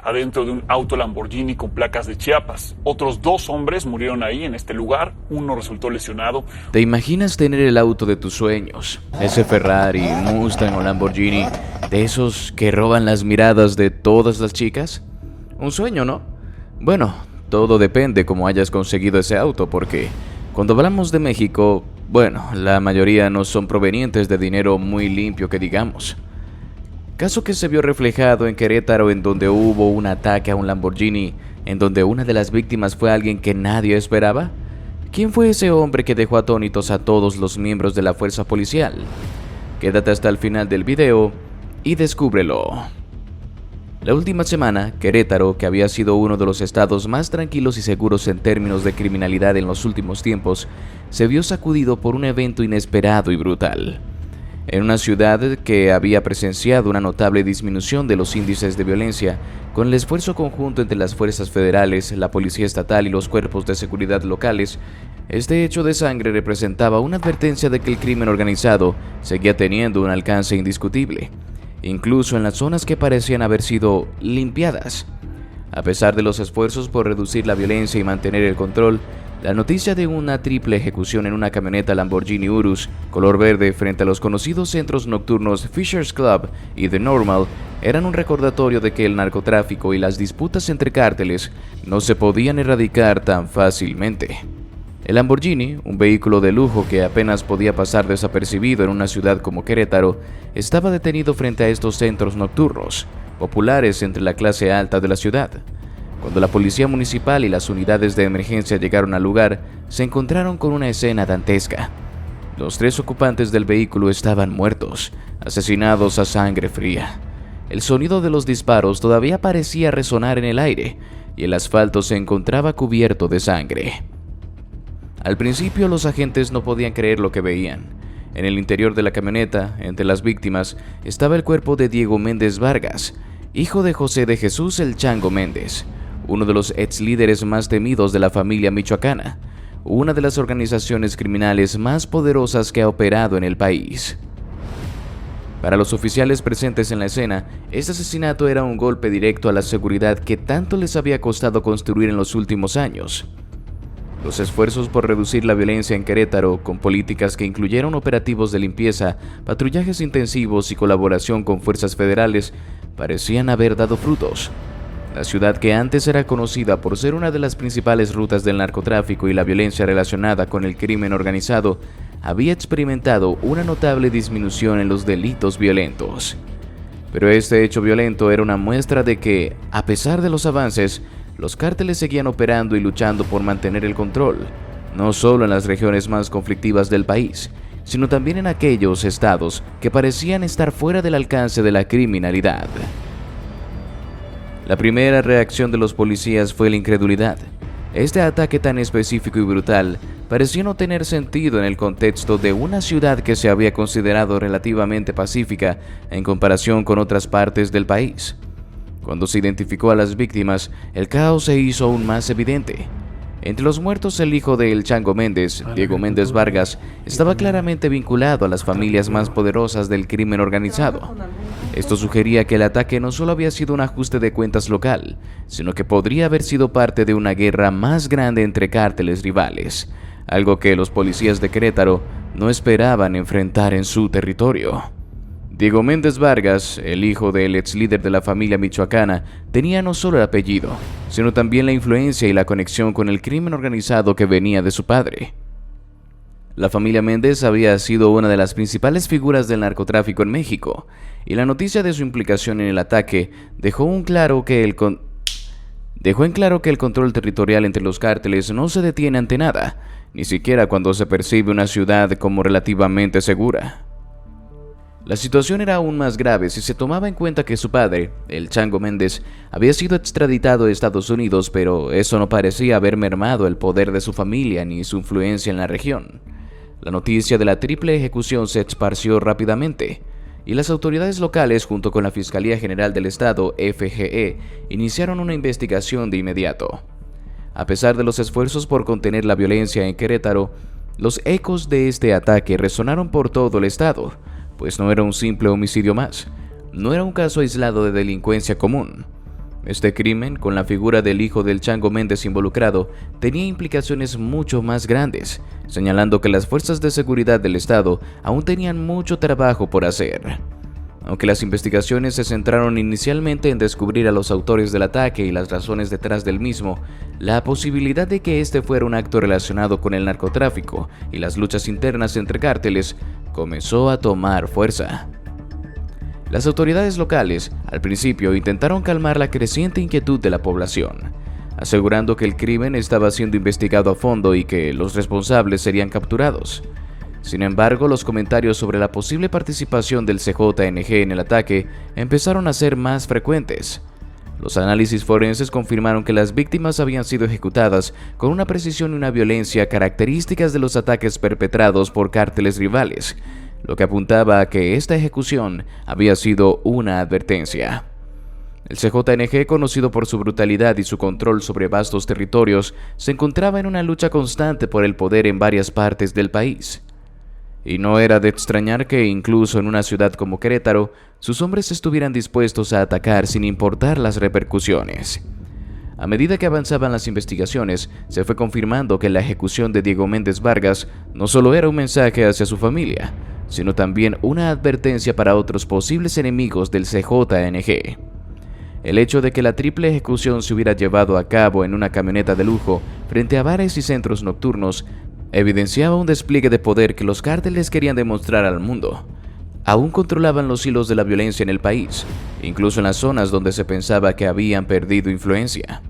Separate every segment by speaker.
Speaker 1: adentro de un auto Lamborghini con placas de Chiapas. Otros 2 hombres murieron ahí en este lugar, uno resultó lesionado.
Speaker 2: ¿Te imaginas tener el auto de tus sueños? Ese Ferrari, Mustang o Lamborghini, de esos que roban las miradas de todas las chicas. Un sueño, ¿no? Bueno, todo depende cómo hayas conseguido ese auto, porque cuando hablamos de México, bueno, la mayoría no son provenientes de dinero muy limpio que digamos. Caso que se vio reflejado en Querétaro, en donde hubo un ataque a un Lamborghini, en donde una de las víctimas fue alguien que nadie esperaba. ¿Quién fue ese hombre que dejó atónitos a todos los miembros de la fuerza policial? Quédate hasta el final del video y descúbrelo. La última semana, Querétaro, que había sido uno de los estados más tranquilos y seguros en términos de criminalidad en los últimos tiempos, se vio sacudido por un evento inesperado y brutal. En una ciudad que había presenciado una notable disminución de los índices de violencia, con el esfuerzo conjunto entre las fuerzas federales, la policía estatal y los cuerpos de seguridad locales, este hecho de sangre representaba una advertencia de que el crimen organizado seguía teniendo un alcance indiscutible, incluso en las zonas que parecían haber sido limpiadas. A pesar de los esfuerzos por reducir la violencia y mantener el control, la noticia de una triple ejecución en una camioneta Lamborghini Urus color verde frente a los conocidos centros nocturnos Fisher's Club y The Normal eran un recordatorio de que el narcotráfico y las disputas entre cárteles no se podían erradicar tan fácilmente. El Lamborghini, un vehículo de lujo que apenas podía pasar desapercibido en una ciudad como Querétaro, estaba detenido frente a estos centros nocturnos, populares entre la clase alta de la ciudad. Cuando la policía municipal y las unidades de emergencia llegaron al lugar, se encontraron con una escena dantesca. Los 3 ocupantes del vehículo estaban muertos, asesinados a sangre fría. El sonido de los disparos todavía parecía resonar en el aire, y el asfalto se encontraba cubierto de sangre. Al principio los agentes no podían creer lo que veían. En el interior de la camioneta, entre las víctimas, estaba el cuerpo de Diego Méndez Vargas, hijo de José de Jesús El Chango Méndez, uno de los ex líderes más temidos de la familia michoacana, una de las organizaciones criminales más poderosas que ha operado en el país. Para los oficiales presentes en la escena, este asesinato era un golpe directo a la seguridad que tanto les había costado construir en los últimos años. Los esfuerzos por reducir la violencia en Querétaro, con políticas que incluyeron operativos de limpieza, patrullajes intensivos y colaboración con fuerzas federales, parecían haber dado frutos. La ciudad, que antes era conocida por ser una de las principales rutas del narcotráfico y la violencia relacionada con el crimen organizado, había experimentado una notable disminución en los delitos violentos. Pero este hecho violento era una muestra de que, a pesar de los avances, los cárteles seguían operando y luchando por mantener el control, no solo en las regiones más conflictivas del país, sino también en aquellos estados que parecían estar fuera del alcance de la criminalidad. La primera reacción de los policías fue la incredulidad. Este ataque tan específico y brutal parecía no tener sentido en el contexto de una ciudad que se había considerado relativamente pacífica en comparación con otras partes del país. Cuando se identificó a las víctimas, el caos se hizo aún más evidente. Entre los muertos, el hijo de El Chango Méndez, Diego Méndez Vargas, estaba claramente vinculado a las familias más poderosas del crimen organizado. Esto sugería que el ataque no solo había sido un ajuste de cuentas local, sino que podría haber sido parte de una guerra más grande entre cárteles rivales, algo que los policías de Querétaro no esperaban enfrentar en su territorio. Diego Méndez Vargas, el hijo del ex líder de la familia michoacana, tenía no solo el apellido, sino también la influencia y la conexión con el crimen organizado que venía de su padre. La familia Méndez había sido una de las principales figuras del narcotráfico en México, y la noticia de su implicación en el ataque dejó en claro que el control territorial entre los cárteles no se detiene ante nada, ni siquiera cuando se percibe una ciudad como relativamente segura. La situación era aún más grave si se tomaba en cuenta que su padre, El Chango Méndez, había sido extraditado a Estados Unidos, pero eso no parecía haber mermado el poder de su familia ni su influencia en la región. La noticia de la triple ejecución se esparció rápidamente, y las autoridades locales, junto con la Fiscalía General del Estado, FGE, iniciaron una investigación de inmediato. A pesar de los esfuerzos por contener la violencia en Querétaro, los ecos de este ataque resonaron por todo el estado, pues no era un simple homicidio más, no era un caso aislado de delincuencia común. Este crimen, con la figura del hijo del Chango Méndez involucrado, tenía implicaciones mucho más grandes, señalando que las fuerzas de seguridad del Estado aún tenían mucho trabajo por hacer. Aunque las investigaciones se centraron inicialmente en descubrir a los autores del ataque y las razones detrás del mismo, la posibilidad de que este fuera un acto relacionado con el narcotráfico y las luchas internas entre cárteles comenzó a tomar fuerza. Las autoridades locales, al principio, intentaron calmar la creciente inquietud de la población, asegurando que el crimen estaba siendo investigado a fondo y que los responsables serían capturados. Sin embargo, los comentarios sobre la posible participación del CJNG en el ataque empezaron a ser más frecuentes. Los análisis forenses confirmaron que las víctimas habían sido ejecutadas con una precisión y una violencia características de los ataques perpetrados por cárteles rivales, lo que apuntaba a que esta ejecución había sido una advertencia. El CJNG, conocido por su brutalidad y su control sobre vastos territorios, se encontraba en una lucha constante por el poder en varias partes del país. Y no era de extrañar que, incluso en una ciudad como Querétaro, sus hombres estuvieran dispuestos a atacar sin importar las repercusiones. A medida que avanzaban las investigaciones, se fue confirmando que la ejecución de Diego Méndez Vargas no solo era un mensaje hacia su familia, sino también una advertencia para otros posibles enemigos del CJNG. El hecho de que la triple ejecución se hubiera llevado a cabo en una camioneta de lujo frente a bares y centros nocturnos evidenciaba un despliegue de poder que los cárteles querían demostrar al mundo. Aún controlaban los hilos de la violencia en el país, incluso en las zonas donde se pensaba que habían perdido influencia.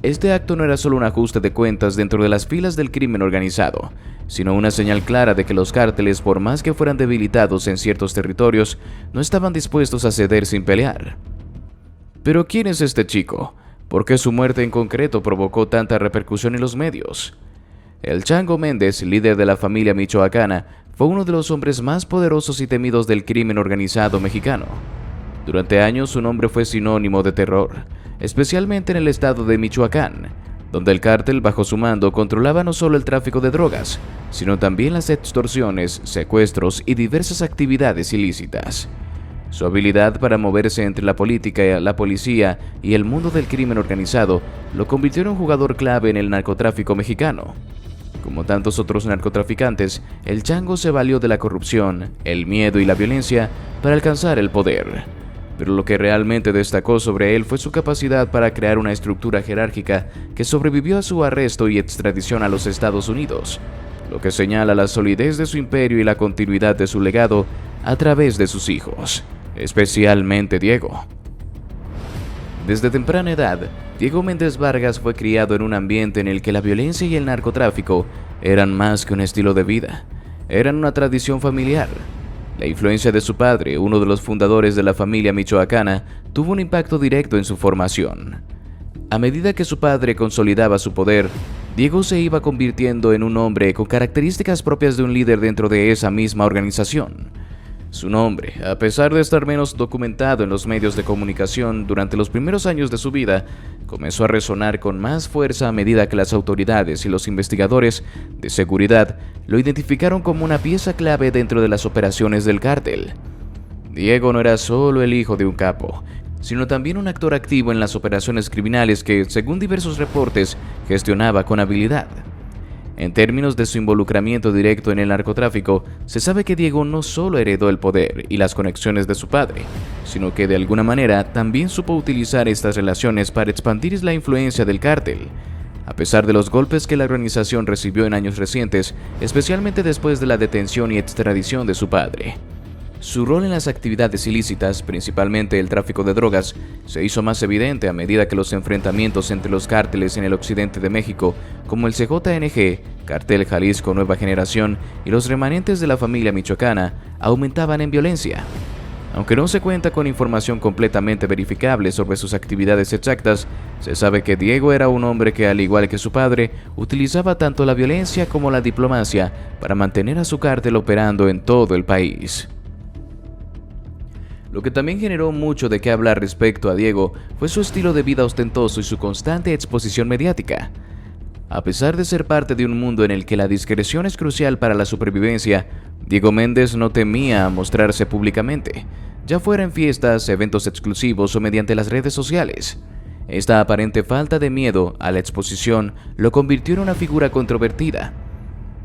Speaker 2: Este acto no era solo un ajuste de cuentas dentro de las filas del crimen organizado, sino una señal clara de que los cárteles, por más que fueran debilitados en ciertos territorios, no estaban dispuestos a ceder sin pelear. Pero ¿quién es este chico? ¿Por qué su muerte en concreto provocó tanta repercusión en los medios? El Chango Méndez, líder de la familia michoacana, fue uno de los hombres más poderosos y temidos del crimen organizado mexicano. Durante años su nombre fue sinónimo de terror, especialmente en el estado de Michoacán, donde el cártel bajo su mando controlaba no solo el tráfico de drogas, sino también las extorsiones, secuestros y diversas actividades ilícitas. Su habilidad para moverse entre la política, la policía y el mundo del crimen organizado lo convirtió en un jugador clave en el narcotráfico mexicano. Como tantos otros narcotraficantes, el Chango se valió de la corrupción, el miedo y la violencia para alcanzar el poder. Pero lo que realmente destacó sobre él fue su capacidad para crear una estructura jerárquica que sobrevivió a su arresto y extradición a los Estados Unidos, lo que señala la solidez de su imperio y la continuidad de su legado a través de sus hijos, especialmente Diego. Desde temprana edad, Diego Méndez Vargas fue criado en un ambiente en el que la violencia y el narcotráfico eran más que un estilo de vida, eran una tradición familiar. La influencia de su padre, uno de los fundadores de la familia michoacana, tuvo un impacto directo en su formación. A medida que su padre consolidaba su poder, Diego se iba convirtiendo en un hombre con características propias de un líder dentro de esa misma organización. Su nombre, a pesar de estar menos documentado en los medios de comunicación durante los primeros años de su vida, comenzó a resonar con más fuerza a medida que las autoridades y los investigadores de seguridad lo identificaron como una pieza clave dentro de las operaciones del cártel. Diego no era solo el hijo de un capo, sino también un actor activo en las operaciones criminales que, según diversos reportes, gestionaba con habilidad. En términos de su involucramiento directo en el narcotráfico, se sabe que Diego no solo heredó el poder y las conexiones de su padre, sino que de alguna manera también supo utilizar estas relaciones para expandir la influencia del cártel. A pesar de los golpes que la organización recibió en años recientes, especialmente después de la detención y extradición de su padre, su rol en las actividades ilícitas, principalmente el tráfico de drogas, se hizo más evidente a medida que los enfrentamientos entre los cárteles en el occidente de México, como el CJNG, Cartel Jalisco Nueva Generación y los remanentes de la familia michoacana, aumentaban en violencia. Aunque no se cuenta con información completamente verificable sobre sus actividades exactas, se sabe que Diego era un hombre que, al igual que su padre, utilizaba tanto la violencia como la diplomacia para mantener a su cártel operando en todo el país. Lo que también generó mucho de qué hablar respecto a Diego fue su estilo de vida ostentoso y su constante exposición mediática. A pesar de ser parte de un mundo en el que la discreción es crucial para la supervivencia, Diego Méndez no temía mostrarse públicamente, ya fuera en fiestas, eventos exclusivos o mediante las redes sociales. Esta aparente falta de miedo a la exposición lo convirtió en una figura controvertida.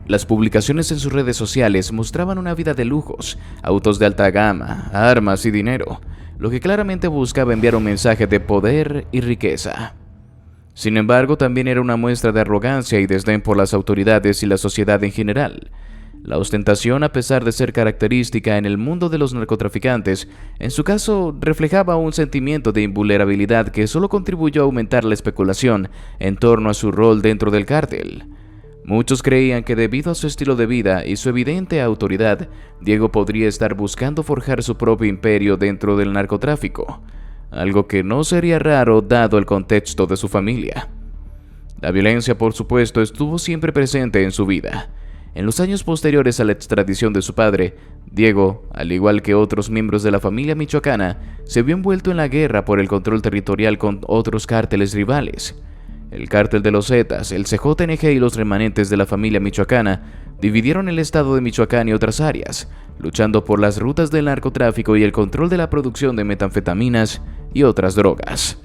Speaker 2: Las publicaciones en sus redes sociales mostraban una vida de lujos, autos de alta gama, armas y dinero, lo que claramente buscaba enviar un mensaje de poder y riqueza. Sin embargo, también era una muestra de arrogancia y desdén por las autoridades y la sociedad en general. La ostentación, a pesar de ser característica en el mundo de los narcotraficantes, en su caso reflejaba un sentimiento de invulnerabilidad que solo contribuyó a aumentar la especulación en torno a su rol dentro del cártel. Muchos creían que debido a su estilo de vida y su evidente autoridad, Diego podría estar buscando forjar su propio imperio dentro del narcotráfico, algo que no sería raro dado el contexto de su familia. La violencia, por supuesto, estuvo siempre presente en su vida. En los años posteriores a la extradición de su padre, Diego, al igual que otros miembros de la familia michoacana, se vio envuelto en la guerra por el control territorial con otros cárteles rivales. El cártel de los Zetas, el CJNG y los remanentes de la familia michoacana dividieron el estado de Michoacán y otras áreas, luchando por las rutas del narcotráfico y el control de la producción de metanfetaminas y otras drogas.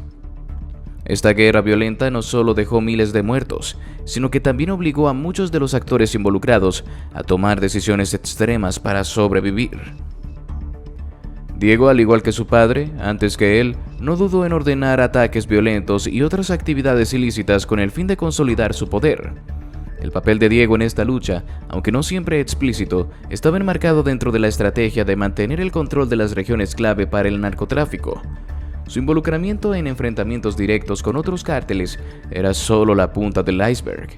Speaker 2: Esta guerra violenta no solo dejó miles de muertos, sino que también obligó a muchos de los actores involucrados a tomar decisiones extremas para sobrevivir. Diego, al igual que su padre, antes que él, no dudó en ordenar ataques violentos y otras actividades ilícitas con el fin de consolidar su poder. El papel de Diego en esta lucha, aunque no siempre explícito, estaba enmarcado dentro de la estrategia de mantener el control de las regiones clave para el narcotráfico. Su involucramiento en enfrentamientos directos con otros cárteles era solo la punta del iceberg.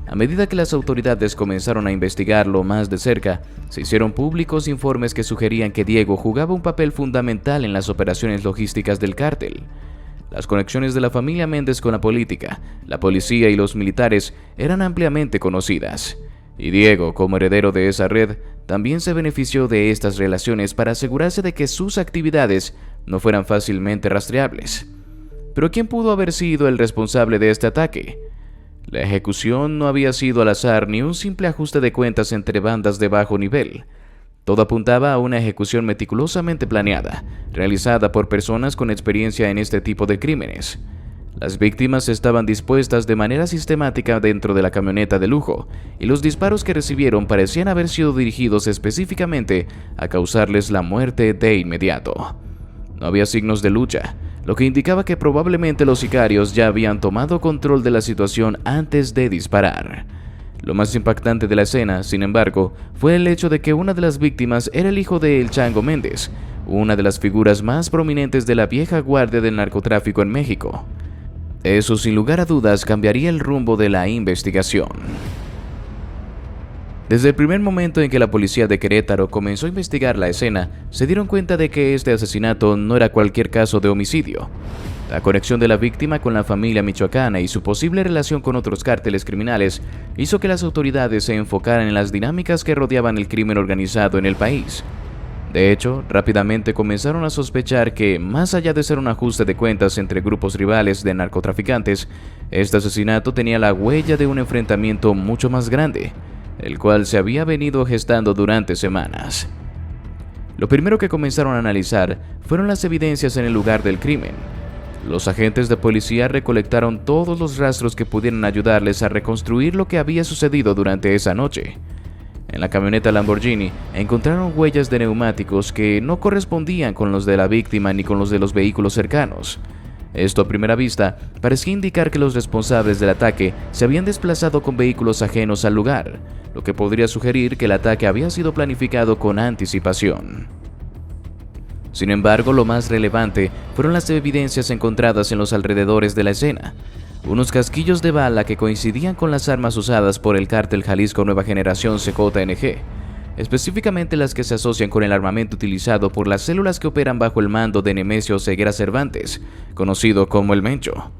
Speaker 2: A medida que las autoridades comenzaron a investigarlo más de cerca, se hicieron públicos informes que sugerían que Diego jugaba un papel fundamental en las operaciones logísticas del cártel. Las conexiones de la familia Méndez con la política, la policía y los militares eran ampliamente conocidas, y Diego, como heredero de esa red, también se benefició de estas relaciones para asegurarse de que sus actividades no fueran fácilmente rastreables. Pero ¿quién pudo haber sido el responsable de este ataque? La ejecución no había sido al azar ni un simple ajuste de cuentas entre bandas de bajo nivel. Todo apuntaba a una ejecución meticulosamente planeada, realizada por personas con experiencia en este tipo de crímenes. Las víctimas estaban dispuestas de manera sistemática dentro de la camioneta de lujo, y los disparos que recibieron parecían haber sido dirigidos específicamente a causarles la muerte de inmediato. No había signos de lucha, lo que indicaba que probablemente los sicarios ya habían tomado control de la situación antes de disparar. Lo más impactante de la escena, sin embargo, fue el hecho de que una de las víctimas era el hijo de El Chango Méndez, una de las figuras más prominentes de la vieja guardia del narcotráfico en México. Eso, sin lugar a dudas, cambiaría el rumbo de la investigación. Desde el primer momento en que la policía de Querétaro comenzó a investigar la escena, se dieron cuenta de que este asesinato no era cualquier caso de homicidio. La conexión de la víctima con la familia michoacana y su posible relación con otros cárteles criminales hizo que las autoridades se enfocaran en las dinámicas que rodeaban el crimen organizado en el país. De hecho, rápidamente comenzaron a sospechar que, más allá de ser un ajuste de cuentas entre grupos rivales de narcotraficantes, este asesinato tenía la huella de un enfrentamiento mucho más grande, el cual se había venido gestando durante semanas. Lo primero que comenzaron a analizar fueron las evidencias en el lugar del crimen. Los agentes de policía recolectaron todos los rastros que pudieran ayudarles a reconstruir lo que había sucedido durante esa noche. En la camioneta Lamborghini encontraron huellas de neumáticos que no correspondían con los de la víctima ni con los de los vehículos cercanos. Esto a primera vista parecía indicar que los responsables del ataque se habían desplazado con vehículos ajenos al lugar, lo que podría sugerir que el ataque había sido planificado con anticipación. Sin embargo, lo más relevante fueron las evidencias encontradas en los alrededores de la escena. Unos casquillos de bala que coincidían con las armas usadas por el cártel Jalisco Nueva Generación CJNG, específicamente las que se asocian con el armamento utilizado por las células que operan bajo el mando de Nemesio Ceguera Cervantes, conocido como El Mencho.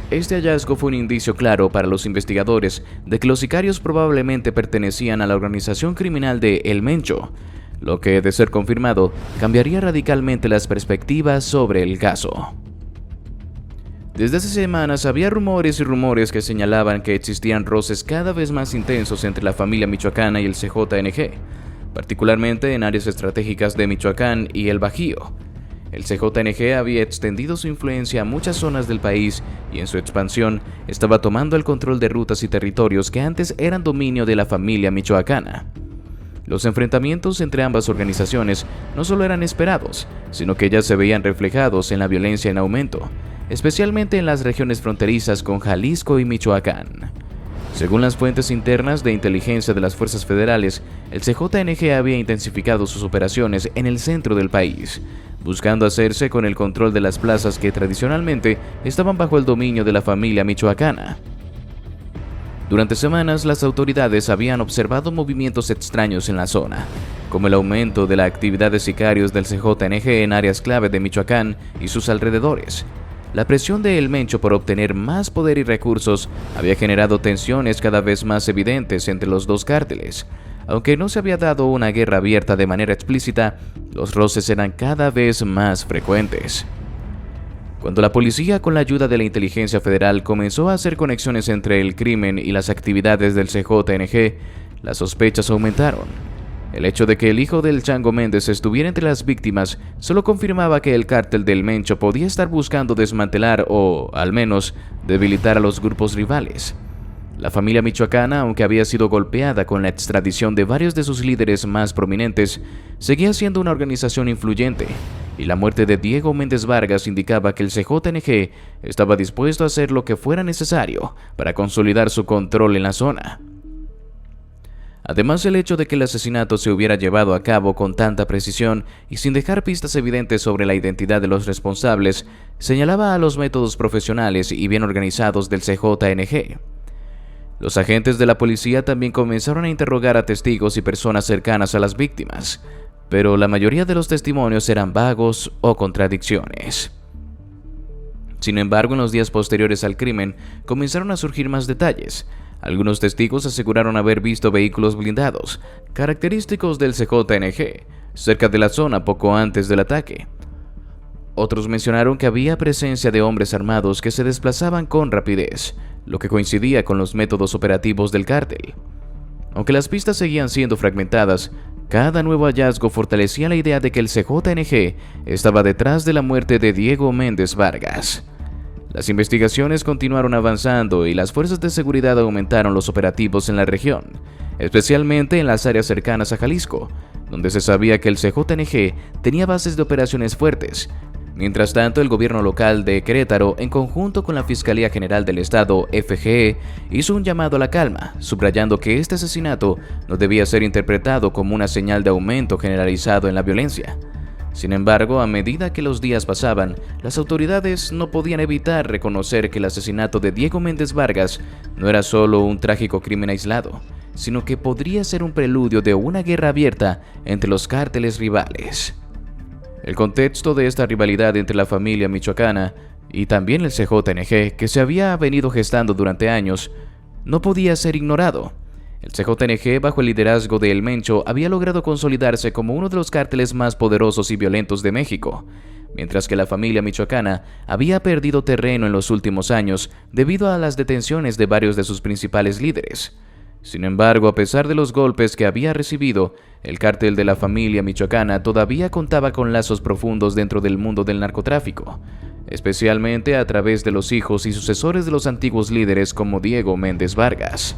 Speaker 2: Este hallazgo fue un indicio claro para los investigadores de que los sicarios probablemente pertenecían a la organización criminal de El Mencho, lo que, de ser confirmado, cambiaría radicalmente las perspectivas sobre el caso. Desde hace semanas había rumores y rumores que señalaban que existían roces cada vez más intensos entre la familia michoacana y el CJNG, particularmente en áreas estratégicas de Michoacán y el Bajío. El CJNG había extendido su influencia a muchas zonas del país y en su expansión estaba tomando el control de rutas y territorios que antes eran dominio de la familia michoacana. Los enfrentamientos entre ambas organizaciones no solo eran esperados, sino que ya se veían reflejados en la violencia en aumento, especialmente en las regiones fronterizas con Jalisco y Michoacán. Según las fuentes internas de inteligencia de las fuerzas federales, el CJNG había intensificado sus operaciones en el centro del país, buscando hacerse con el control de las plazas que tradicionalmente estaban bajo el dominio de la familia michoacana. Durante semanas, las autoridades habían observado movimientos extraños en la zona, como el aumento de la actividad de sicarios del CJNG en áreas clave de Michoacán y sus alrededores. La presión de El Mencho por obtener más poder y recursos había generado tensiones cada vez más evidentes entre los dos cárteles. Aunque no se había dado una guerra abierta de manera explícita, los roces eran cada vez más frecuentes. Cuando la policía, con la ayuda de la inteligencia federal, comenzó a hacer conexiones entre el crimen y las actividades del CJNG, las sospechas aumentaron. El hecho de que el hijo del Chango Méndez estuviera entre las víctimas solo confirmaba que el cártel del Mencho podía estar buscando desmantelar o, al menos, debilitar a los grupos rivales. La familia michoacana, aunque había sido golpeada con la extradición de varios de sus líderes más prominentes, seguía siendo una organización influyente, y la muerte de Diego Méndez Vargas indicaba que el CJNG estaba dispuesto a hacer lo que fuera necesario para consolidar su control en la zona. Además, el hecho de que el asesinato se hubiera llevado a cabo con tanta precisión y sin dejar pistas evidentes sobre la identidad de los responsables, señalaba a los métodos profesionales y bien organizados del CJNG. Los agentes de la policía también comenzaron a interrogar a testigos y personas cercanas a las víctimas, pero la mayoría de los testimonios eran vagos o contradicciones. Sin embargo, en los días posteriores al crimen, comenzaron a surgir más detalles. Algunos testigos aseguraron haber visto vehículos blindados, característicos del CJNG, cerca de la zona poco antes del ataque. Otros mencionaron que había presencia de hombres armados que se desplazaban con rapidez, lo que coincidía con los métodos operativos del cártel. Aunque las pistas seguían siendo fragmentadas, cada nuevo hallazgo fortalecía la idea de que el CJNG estaba detrás de la muerte de Diego Méndez Vargas. Las investigaciones continuaron avanzando y las fuerzas de seguridad aumentaron los operativos en la región, especialmente en las áreas cercanas a Jalisco, donde se sabía que el CJNG tenía bases de operaciones fuertes. Mientras tanto, el gobierno local de Querétaro, en conjunto con la Fiscalía General del Estado, FGE, hizo un llamado a la calma, subrayando que este asesinato no debía ser interpretado como una señal de aumento generalizado en la violencia. Sin embargo, a medida que los días pasaban, las autoridades no podían evitar reconocer que el asesinato de Diego Méndez Vargas no era solo un trágico crimen aislado, sino que podría ser un preludio de una guerra abierta entre los cárteles rivales. El contexto de esta rivalidad entre la familia michoacana y también el CJNG, que se había venido gestando durante años, no podía ser ignorado. El CJNG, bajo el liderazgo de El Mencho, había logrado consolidarse como uno de los cárteles más poderosos y violentos de México, mientras que la familia michoacana había perdido terreno en los últimos años debido a las detenciones de varios de sus principales líderes. Sin embargo, a pesar de los golpes que había recibido, el cártel de la familia michoacana todavía contaba con lazos profundos dentro del mundo del narcotráfico, especialmente a través de los hijos y sucesores de los antiguos líderes como Diego Méndez Vargas.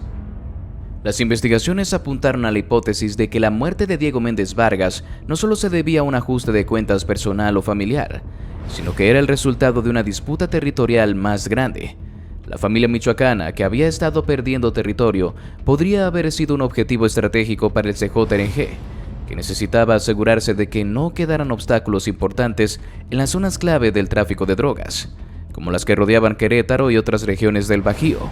Speaker 2: Las investigaciones apuntaron a la hipótesis de que la muerte de Diego Méndez Vargas no solo se debía a un ajuste de cuentas personal o familiar, sino que era el resultado de una disputa territorial más grande. La familia michoacana, que había estado perdiendo territorio, podría haber sido un objetivo estratégico para el CJNG, que necesitaba asegurarse de que no quedaran obstáculos importantes en las zonas clave del tráfico de drogas, como las que rodeaban Querétaro y otras regiones del Bajío.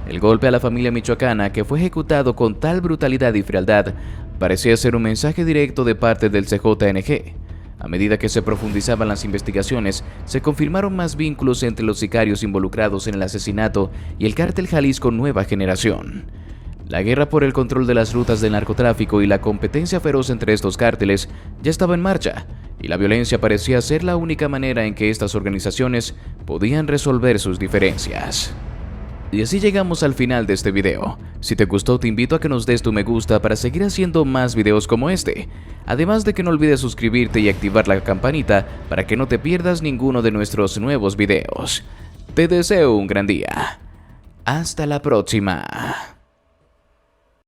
Speaker 2: El golpe a la familia michoacana, que fue ejecutado con tal brutalidad y frialdad, parecía ser un mensaje directo de parte del CJNG. A medida que se profundizaban las investigaciones, se confirmaron más vínculos entre los sicarios involucrados en el asesinato y el cártel Jalisco Nueva Generación. La guerra por el control de las rutas del narcotráfico y la competencia feroz entre estos cárteles ya estaba en marcha, y la violencia parecía ser la única manera en que estas organizaciones podían resolver sus diferencias. Y así llegamos al final de este video. Si te gustó, te invito a que nos des tu me gusta para seguir haciendo más videos como este. Además de que no olvides suscribirte y activar la campanita para que no te pierdas ninguno de nuestros nuevos videos. Te deseo un gran día. Hasta la próxima.